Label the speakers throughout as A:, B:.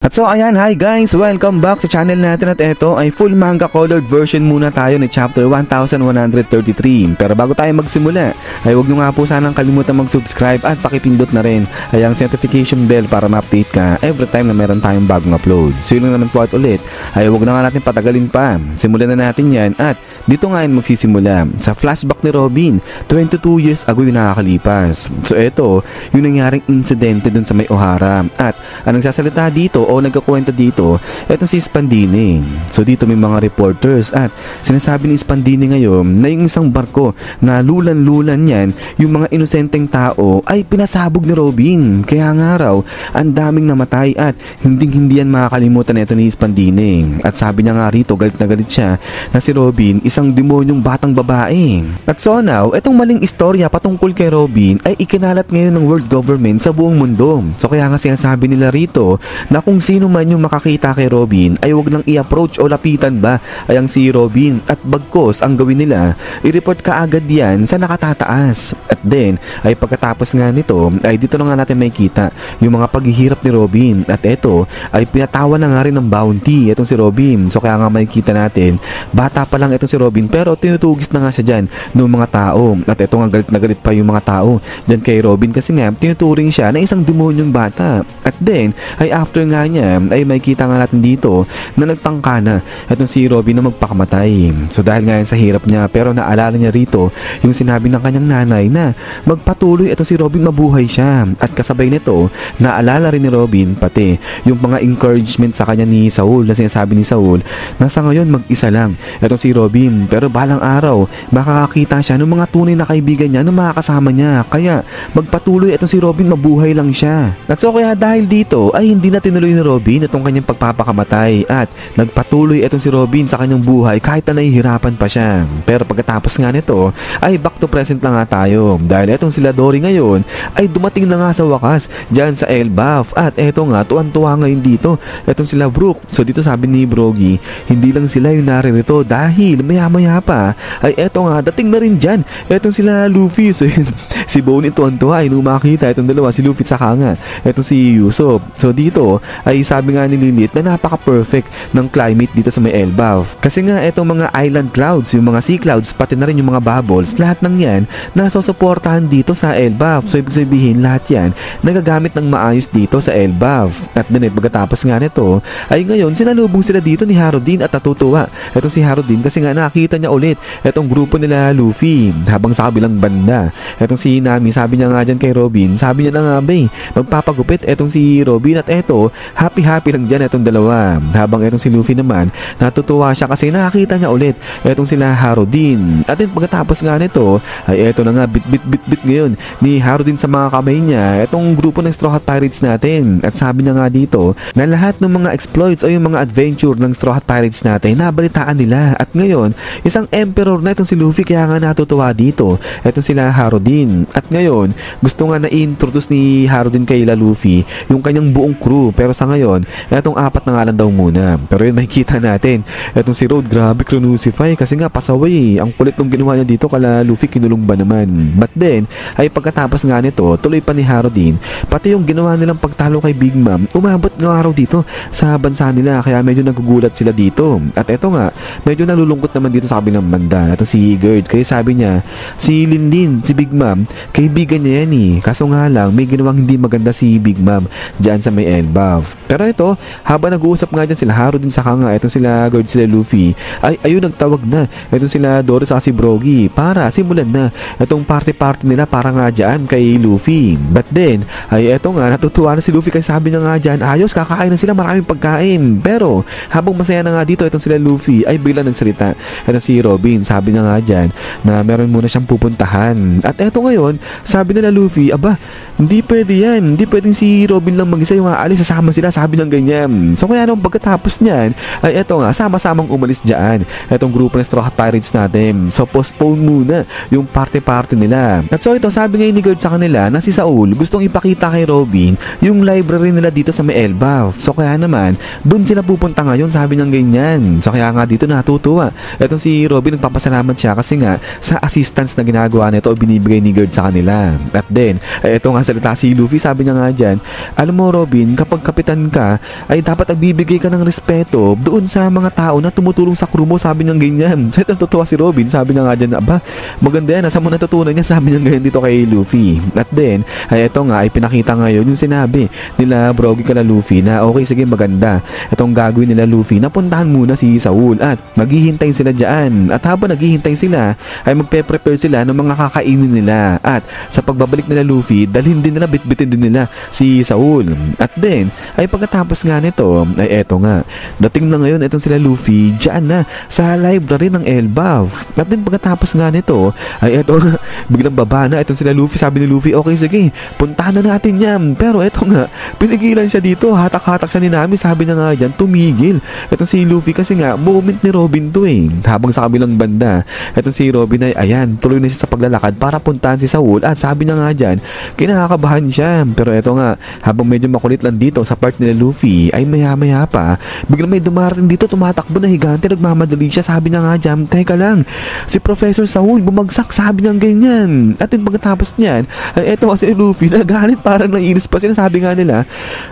A: At so ayan, hi guys! Welcome back sa channel natin at ito ay full manga colored version muna tayo ni chapter 1133. Pero bago tayo magsimula, ay huwag nyo nga po sanang kalimutan mag-subscribe at pakipindot na rin ay ang notification bell para ma-update ka every time na meron tayong bagong upload. So yun lang naman po at ulit, ay huwag na nga natin patagalin pa. Simulan na natin yan at dito nga yun magsisimula sa flashback ni Robin. 22 years ago yung nakakalipas. So ito, yung nangyaring insidente dun sa may Ohara. At anong sasalita dito o nagkakwento dito, etong si Spandini. So dito may mga reporters at sinasabi ni Spandini ngayon na yung isang barko na lulan-lulan yan, yung mga inosenteng tao ay pinasabog ni Robin. Kaya nga raw, ang daming namatay at hindi yan makakalimutan na ito ni Spandini. At sabi niya nga rito, galit na galit siya na si Robin isang demonyong batang babae. At so now, etong maling istorya patungkol kay Robin ay ikinalat ngayon ng world government sa buong mundo. So kaya nga sinasabi nila rito na kung sino man yung makakita kay Robin ay wag lang i-approach o lapitan ba ay ang si Robin at bagkos ang gawin nila, i-report ka agad yan sa nakatataas. At then ay pagkatapos nga nito ay dito na nga natin makikita yung mga paghihirap ni Robin at eto ay pinatawan na nga rin ng bounty etong si Robin. So kaya nga makikita natin bata pa lang etong si Robin pero tinutugis na nga siya dyan ng mga tao at eto nga galit na galit pa yung mga tao dyan kay Robin kasi nga tinuturing siya na isang demonyong bata. At then ay after nga niya ay makikita nga natin dito na nagtangka na etong si Robin na magpakamatay. So dahil nga sa hirap niya pero naalala niya rito yung sinabi ng kanyang nanay na magpatuloy etong si Robin mabuhay siya. At kasabay nito naalala rin ni Robin pati yung mga encouragement sa kanya ni Saul na sinasabi ni Saul na sa ngayon mag-isa lang etong si Robin pero balang araw makakakita siya ng mga tunay na kaibigan niya ng mga kasama niya kaya magpatuloy etong si Robin mabuhay lang siya. At so kaya dahil dito ay hindi na tinuloy ni Robin itong kanyang pagpapakamatay at nagpatuloy itong si Robin sa kanyang buhay kahit na nahihirapan pa siya. Pero pagkatapos nga nito ay back to present lang nga tayo dahil itong sila Dory ngayon ay dumating na nga sa wakas dyan sa Elbaf at eto nga tuwan-tuwa ngayon dito itong sila Brooke. So dito sabi ni Brogy hindi lang sila yung naririto dahil maya-maya pa ay eto nga dating na rin dyan etong sila Luffy. So yun, si Bonnie tuwan-tuwa ay nung makita itong dalawa si Luffy saka nga etong si Usopp. So dito ay sabi nga ni Lilith na napaka-perfect ng climate dito sa may Elbaf. Kasi nga etong mga island clouds, yung mga sea clouds, pati na rin yung mga bubbles, lahat ng yan nasusuportahan dito sa Elbaf. So ibig sabihin lahat yan nagagamit ng maayos dito sa Elbaf. At din pagkatapos nga nito ay ngayon sinalubong sila dito ni Harudin at natutuwa etong si Harudin kasi nga nakita niya ulit etong grupo nila Luffy habang sa kabilang banda. Etong si Nami sabi niya nga dyan kay Robin, sabi niya na nga ba magpapagupit etong si Robin at eto happy lang dyan etong dalawa. Habang etong si Luffy naman natutuwa siya kasi nakakita niya ulit etong sila Harudin. At then pagkatapos nga nito ay eto na nga bit ngayon ni Harudin sa mga kamay niya etong grupo ng Straw Hat Pirates natin. At sabi niya nga dito na lahat ng mga exploits o yung mga adventure ng Straw Hat Pirates natin nabalitaan nila. At ngayon isang emperor na etong si Luffy kaya nga natutuwa dito etong sila Harudin. At ngayon gusto nga na introduce ni Harudin kay Luffy yung kanyang buong crew pero sa ngayon etong apat na nga lang daw muna. Pero yun makikita natin etong si Road grabe crucify kasi nga pasaway ang kulit nung ginawa niya dito kala Luffy kinulong ba naman. But then ay pagkatapos nga nito tuloy pa ni Harudin pati yung ginawa nilang pagtalo kay Big Mom umabot nga araw dito sa bansa nila kaya medyo nagugulat sila dito. At eto nga medyo nalulungkot naman dito sa kabilang banda etong si Gerd kaya sabi niya si Linlin si Big Mom kaibigan niya yan kaso nga lang may ginawang hindi maganda si Big Mom dyan sa may Elbaf. Pero ito habang nag-uusap nga dyan sila Harudin saka nga etong sila Gerd sila Luffy ay ayun nagtawag na etong sila Dory saka si Brogy para simulan na etong party nila para nga dyan kay Luffy. But then ay eto nga natutuwa na si Luffy kasi sabi niya nga dyan ayos kakain na sila maraming pagkain. Pero habang masaya na nga dito etong sila Luffy ay bigla nagsalita etong si Robin sabi niya nga dyan na meron muna siyang pupuntahan. At eto ngayon sabi nila Luffy aba hindi pwede yan hindi pwedeng si Robin lang mag-isa yung aalis sasama sila sabi ng ganyan. So kaya nung pagkatapos niyan ay eto nga sama-samang umalis dyan etong grupo ng Straw Hat Pirates natin. So postpone muna yung party nila. At so ito sabi ngayon ni Gerd sa kanila na si Saul gustong ipakita kay Robin yung library nila dito sa may Elbaf. So kaya naman dun sila pupunta ngayon sabi ng ganyan. So kaya nga dito natutuwa etong si Robin nagpapasalamat siya kasi nga sa assistance na ginagawa nito o binibigay ni Gerd sa kanila. At then eto nga salita si Luffy sabi niya nga dyan alam mo Robin kapag kapitan kapulisan ka, ay dapat nagbibigay ka ng respeto doon sa mga tao na tumutulong sa crew mo, sabi niya ganyan. So ito natutuwa si Robin, sabi niya nga dyan, aba, maganda yan, saan mo natutunan yan, sabi niya ganyan dito kay Luffy. At then, ay ito nga, ay pinakita ngayon yung sinabi nila Brogy kala Luffy na okay, sige, maganda. Itong gagawin nila Luffy, napuntahan muna si Saul at maghihintay sila dyan. At habang naghihintay sila, ay magpe-prepare sila ng mga kakainin nila. At sa pagbabalik nila Luffy, dalhin din nila, bitbitin din nila si Saul. At then, ay pagkatapos nga nito, ay eto nga, dating na ngayon itong sila Luffy dyan na sa library ng Elbaf. At then pagkatapos nga nito, ay eto nga, biglang baba na itong sila Luffy, sabi ni Luffy, okay, sige, puntahan na natin yan. Pero eto nga, pinigilan siya dito, hatak-hatak siya ni Nami, sabi niya nga dyan, tumigil itong si Luffy kasi nga, moment ni Robin to eh. Habang sa kabilang banda, itong si Robin ay ayan, tuloy na siya sa paglalakad para puntahan si Saul. At sabi niya nga dyan, kinakakabahan siya. Pero eto nga, habang medyo makulit lang dito sa part nila Luffy, ay maya-maya pa, biglang may dumarating dito, tumatakbo na higante, nagmamadali siya, sabi niya nga dyan, teka lang, si Professor Saul bumagsak, sabi niya ganyan. At yung pagkatapos niyan, ay eto kasi Luffy, nagalit, parang naiinis pa sila, sabi nga nila,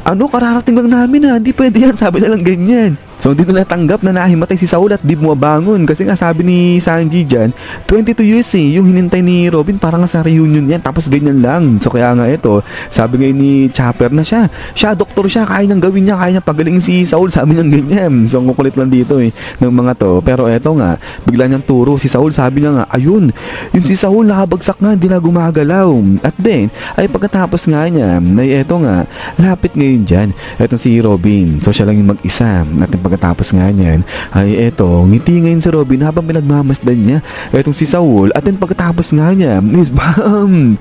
A: ano, kararating lang namin ha, hindi pwede yan, sabi na lang ganyan. So hindi nila tanggap na nahimatay si Saul at di bumabangon kasi nga sabi ni Sanji dyan, 22 years eh, yung hinintay ni Robin parang nga sa reunion yan, tapos ganyan lang. So kaya nga ito, sabi ngayon ni Chopper na siya doktor siya, kaya nang gawin niya, kaya niya pagalingin si Saul, sabi niya ganyan. So ang kukulit lang dito eh, ng mga to. Pero eto nga, bigla niyang turo si Saul, sabi niya nga, ayun, yung si Saul nakabagsak nga, hindi na gumagalaw. At then, ay pagkatapos nga niya, ay eto nga, lapit ngayon dyan, etong si Robin. So siya lang yung mag-isa. At pagkatapos nga niyan, ay eto, ngiti ngayon si Robin habang pinagmamasdan niya etong si Saul. At then pagkatapos nga niya, is bam!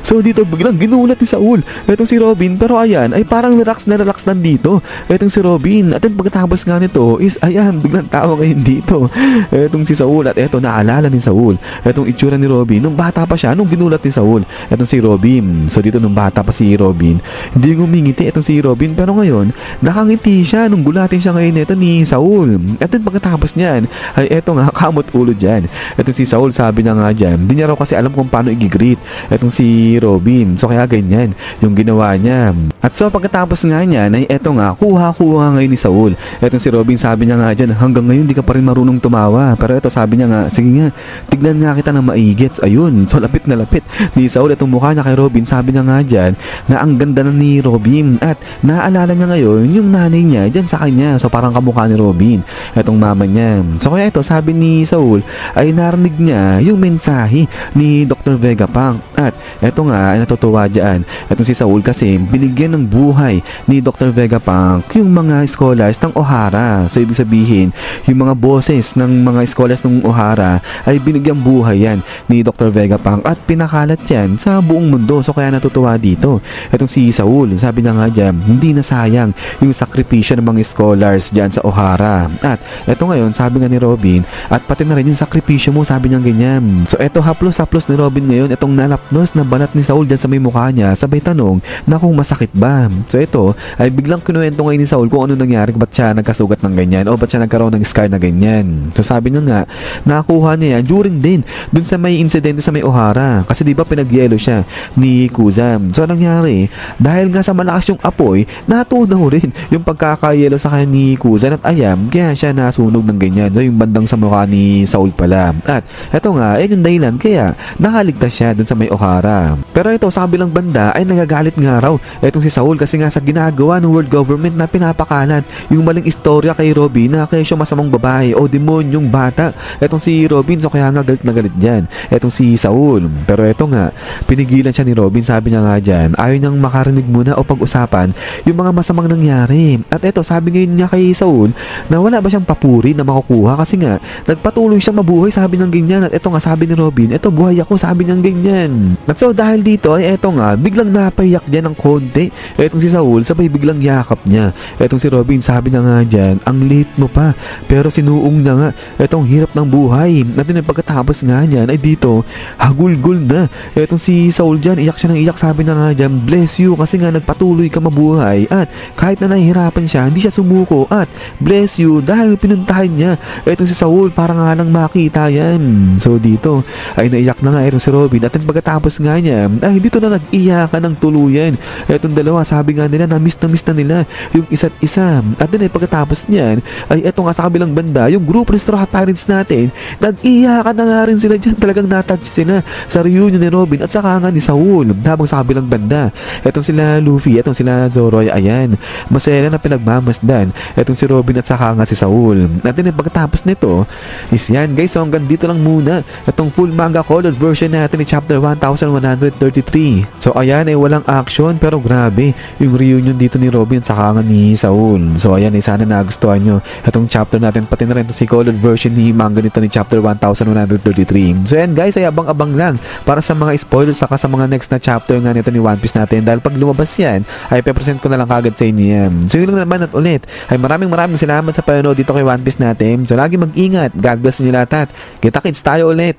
A: So dito biglang ginulat ni Saul etong si Robin, pero ayan, ay parang relax lang dito etong si Robin. At then pagkatapos nga nito is ayan, biglang tawa ngayon dito etong si Saul. At eto, naalala ni Saul etong itsura ni Robin nung bata pa siya, nung ginulat ni Saul etong si Robin. So dito nung bata pa si Robin, hindi ngumingiti etong si Robin, pero ngayon nakangiti siya nung gulatin siya ngayon ito ni Saul. At then pagkatapos niyan, ay eto nga, kamot ulo dyan. Etong si Saul, sabi na nga dyan, hindi niya raw kasi alam kung paano i-greet etong si Robin. So kaya ganyan yung ginawa niya. At so pagkatapos nga niyan, ay eto nga, kuha ngayon ni Saul. Etong si Robin, sabi niya nga dyan, hanggang ngayon di ka pa rin marunong tumawa. Pero eto, sabi niya nga, sige nga, tignan nga kita ng maigits. Ayun, so lapit na lapit ni Saul etong mukha niya kay Robin. Sabi niya nga dyan, na ang ganda na ni Robin. At naaalala niya ngayon yung nanay niya dyan sa kanya. So parang kamukha ni Robin etong mama niya. So kaya ito, sabi ni Saul, ay narinig niya yung mensahe ni Dr. Vegapunk. At eto nga, ay natutuwa dyan etong si Saul kasi binigyan ng buhay ni Dr. Vegapunk yung mga scholars ng Ohara. So ibig sabihin, yung mga bosses ng mga scholars ng Ohara ay binigyan buhay yan ni Dr. Vegapunk at pinakalat yan sa buong mundo. So kaya natutuwa dito etong si Saul, sabi niya nga dyan, hindi na sayang yung sakripisyo ng mga scholars dyan sa Ohara. At eto ngayon, sabi nga ni Robin, at pati na rin yung sakripisyo mo, sabi niya ganyan. So eto, haplos ni Robin ngayon etong nalapnos na balat ni Saul dyan sa may mukha niya, sabay tanong na kung masakit ba. So eto, ay biglang kinuwento ngayon ni Saul kung ano nangyari, ba't siya nagkasugat ng ganyan o ba't siya nagkaroon ng scar na ganyan. So sabi niya nga, nakuha niya yan during din dun sa may insidente sa may Ohara, kasi diba pinagyelo siya ni Kuzam. So nangyari, dahil nga sa malakas yung apoy, natunaw rin yung pagkakayelo sa kanya ni Kuzan at ayam, kaya siya nasunog ng ganyan. So yung bandang sa mukha ni Saul pala. At eto nga, yung dahilan kaya nakaligtas siya dun sa may Ohara. Pero ito, sa kabilang banda ay nagagalit nga raw etong si Saul kasi nga sa ginagawa ng world government na pinapakalat yung maling istorya kay Robin na kaya siya masamang babae o demonyong bata etong si Robin. So kaya nga galit na galit dyan etong si Saul. Pero eto nga, pinigilan siya ni Robin, sabi niya nga dyan, ayaw niyang makarinig muna o pag-usapan yung mga masamang nangyari. At eto, sabi ngayon niya kay Saul na wala ba siyang papuri na makukuha kasi nga nagpatuloy siyang mabuhay, sabi ng ganyan. At eto nga, sabi ni Robin, eto buhay ako, sabi niyang ganyan. At so dahil dito ay eto nga, biglang napayak dyan ng konti etong si Saul, sabay biglang yakap niya etong si Robin. Sabi na nga dyan, ang late mo pa, pero sinuong na nga etong hirap ng buhay. At din pagkatapos nga niyan ay dito, hagulgul na etong si Saul dyan, iyak siya ng iyak, sabi na nga dyan, bless you kasi nga nagpatuloy ka mabuhay at kahit na nahihirapan siya, hindi siya sumuko at bless you dahil pinuntahan niya itong si Saul para nga lang makita yan. So dito ay naiyak na nga itong si Robin at pagkatapos nga niya ay dito na nag-iyakan ng tuluyan. Itong dalawa sabi nga nila na miss na nila yung isa't isa. At din ay pagkatapos niyan ay eto nga sa kabilang banda yung group ng Straw Hat Pirates natin, nag-iyakan na nga rin sila dyan. Talagang natouch sila sa reunion ni Robin at saka nga ni Saul. Habang sa kabilang banda etong sila Luffy, etong sila Zoro, ayan, masaya na pinagmamasdan etong si Robin at saka nga si Saul. At din pagkatapos nito is yan guys, so hanggang dito lang muna itong full manga colored version natin ni chapter 1133. So ayan ay walang action pero grabe yung reunion dito ni Robin at saka nga ni Saul. So ayan ay sana nagustuhan nyo itong chapter natin, pati na rin ito si colored version ni manga nito ni chapter 1133. So ayan guys, ay abang-abang lang para sa mga spoilers saka sa mga next na chapter nga nito ni One Piece natin, dahil pag lumabas yan ay pe-present ko na lang kagad sa inyo yan. So yun lang naman at ulit ay maraming salamat sa panonood dito kay One Piece natin. So lagi mag-ingat, God bless niyo lahat at kita-kits tayo ulit.